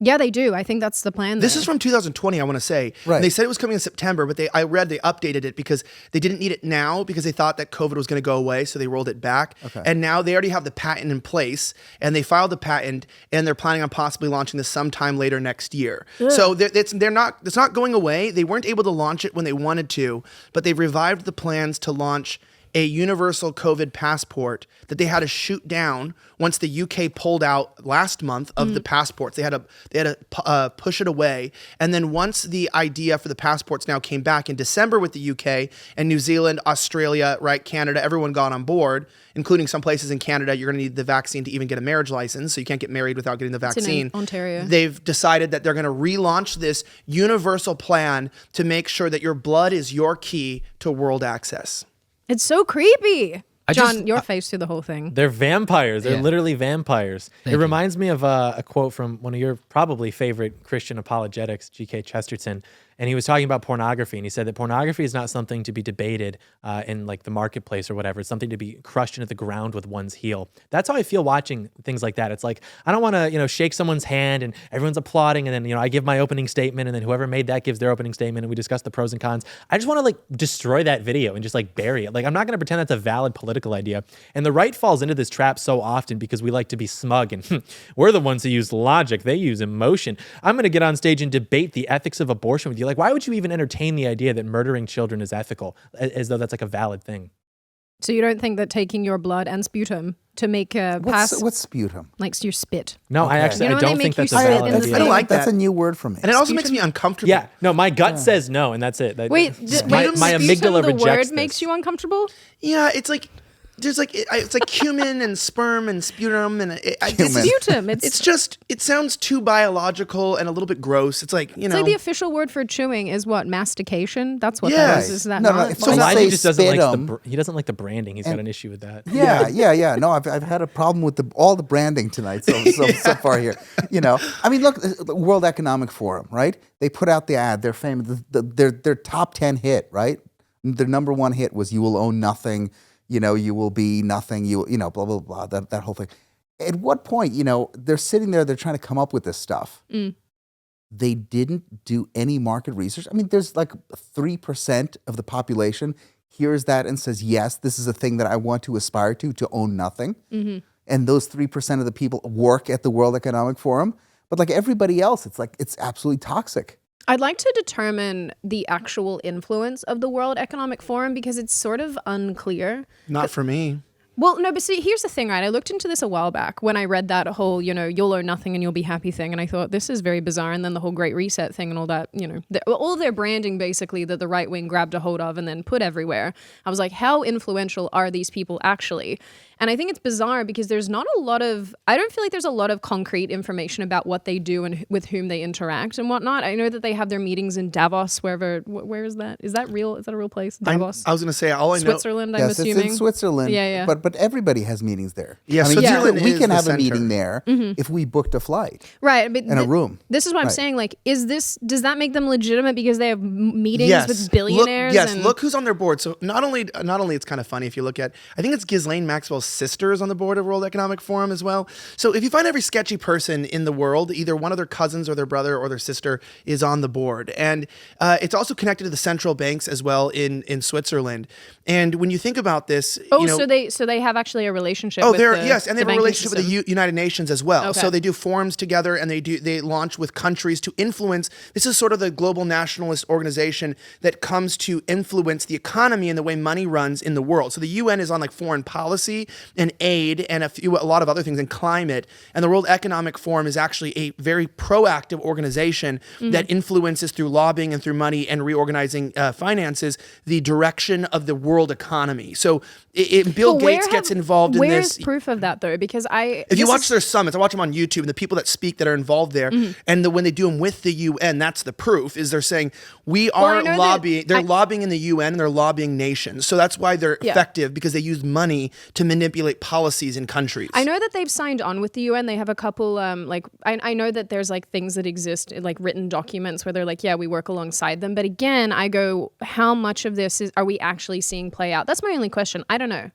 Yeah, they do. I think that's the plan. This is from 2020, I want to say. Right. And they said it was coming in September, but I read they updated it because they didn't need it now because they thought that COVID was going to go away, so they rolled it back. Okay. And now they already have the patent in place, and they filed the patent, and they're planning on possibly launching this sometime later next year. Ugh. So it's not going away. They weren't able to launch it when they wanted to, but they've revived the plans to launch a universal COVID passport that they had to shoot down once the UK pulled out last month of the passports. They had to push it away. And then once the idea for the passports now came back in December with the UK and New Zealand, Australia, right, Canada, everyone got on board, including some places in Canada, you're going to need the vaccine to even get a marriage license. So you can't get married without getting the vaccine. It's in Ontario. They've decided that they're going to relaunch this universal plan to make sure that your blood is your key to world access. It's so creepy. John, your face through the whole thing. They're vampires. They're Yeah. literally vampires. Thank It you. reminds me of a quote from one of your probably favorite Christian apologetics, G.K. Chesterton. And he was talking about pornography. And he said that pornography is not something to be debated in like the marketplace or whatever. It's something to be crushed into the ground with one's heel. That's how I feel watching things like that. It's like, I don't want to, shake someone's hand and everyone's applauding. And then, I give my opening statement and then whoever made that gives their opening statement and we discuss the pros and cons. I just want to like destroy that video and just like bury it. Like, I'm not going to pretend that's a valid political idea. And the right falls into this trap so often because we like to be smug and we're the ones who use logic. They use emotion. I'm going to get on stage and debate the ethics of abortion with you. Like, why would you even entertain the idea that murdering children is ethical, as though that's like a valid thing? So you don't think that taking your blood and sputum to make a pass, What's sputum? like your spit? No, Okay. I actually You know I when they don't think make that's you a spit valid in the idea. I don't like That's that. a new word for me. And it also makes me uncomfortable. Yeah, no, my gut says no, and that's it. Wait, my sputum, amygdala the rejects word this. makes you uncomfortable? Yeah, it's like it's like cumin and sperm and sputum and Sputum. It's just, it sounds too biological and a little bit gross. It's like, It's like the official word for chewing is what? Mastication? That's what Yeah. that is. Is that No, not? if So I Elijah say just doesn't like sputum- he doesn't like the branding. He's got an issue with that. Yeah. No, I've had a problem with all the branding tonight so far here. I mean, look, the World Economic Forum, right? They put out the ad. They're famous. Their top 10 hit, right? Their number one hit was "You will own nothing." You will be nothing. Blah blah blah. That whole thing. At what point, they're sitting there. They're trying to come up with this stuff. They didn't do any market research. I mean, there's like 3% of the population hears that and says, yes, this is a thing that I want to aspire to own nothing. Mm-hmm. And those 3% of the people work at the World Economic Forum. But like everybody else, it's absolutely toxic. I'd like to determine the actual influence of the World Economic Forum because it's sort of unclear. Not for me. Well, no, but see, here's the thing, right? I looked into this a while back when I read that whole, you'll own nothing and you'll be happy thing. And I thought, this is very bizarre. And then the whole Great Reset thing and all that, all their branding basically that the right wing grabbed a hold of and then put everywhere. I was like, how influential are these people actually? And I think it's bizarre because there's not a lot of, I don't feel like there's a lot of concrete information about what they do and with whom they interact and whatnot. I know that they have their meetings in Davos, where is that? Is that real? Is that a real place? Davos? I was going to say, all I know. Switzerland, I'm Yes, assuming. it's in Switzerland. Yeah. But everybody has meetings there. Yeah, I mean, Switzerland we is can the have center. a meeting there if we booked a flight Right. But and a room. This is what I'm Right. saying. Like, does that make them legitimate because they have meetings with billionaires? Look who's on their board. So not only it's kind of funny if you look at, I think it's Ghislaine Maxwell's sister is on the board of World Economic Forum as well. So if you find every sketchy person in the world, either one of their cousins or their brother or their sister is on the board. And it's also connected to the central banks as well in Switzerland. And when you think about this, so they have actually a relationship. Oh, with and the they have a banking relationship with the system. United Nations as well. Okay. So they do forums together, and they launch with countries to influence. This is sort of the global nationalist organization that comes to influence the economy and the way money runs in the world. So the UN is on like foreign policy and aid and a lot of other things, and climate. And the World Economic Forum is actually a very proactive organization that influences through lobbying and through money and reorganizing finances the direction of the world economy. So Bill Gates gets involved in this. Where's proof of that though? Because if you watch their summits, I watch them on YouTube, and the people that speak that are involved there, and when they do them with the UN, that's the proof, is they're saying, we are lobbying, they're lobbying in the UN and they're lobbying nations. So that's why they're effective, because they use money to manipulate policies in countries. I know that they've signed on with the UN. They have a couple, I know that there's like things that exist, like written documents where they're like, yeah, we work alongside them. But again, I go, how much of this are we actually seeing play out? That's my only question. I don't know.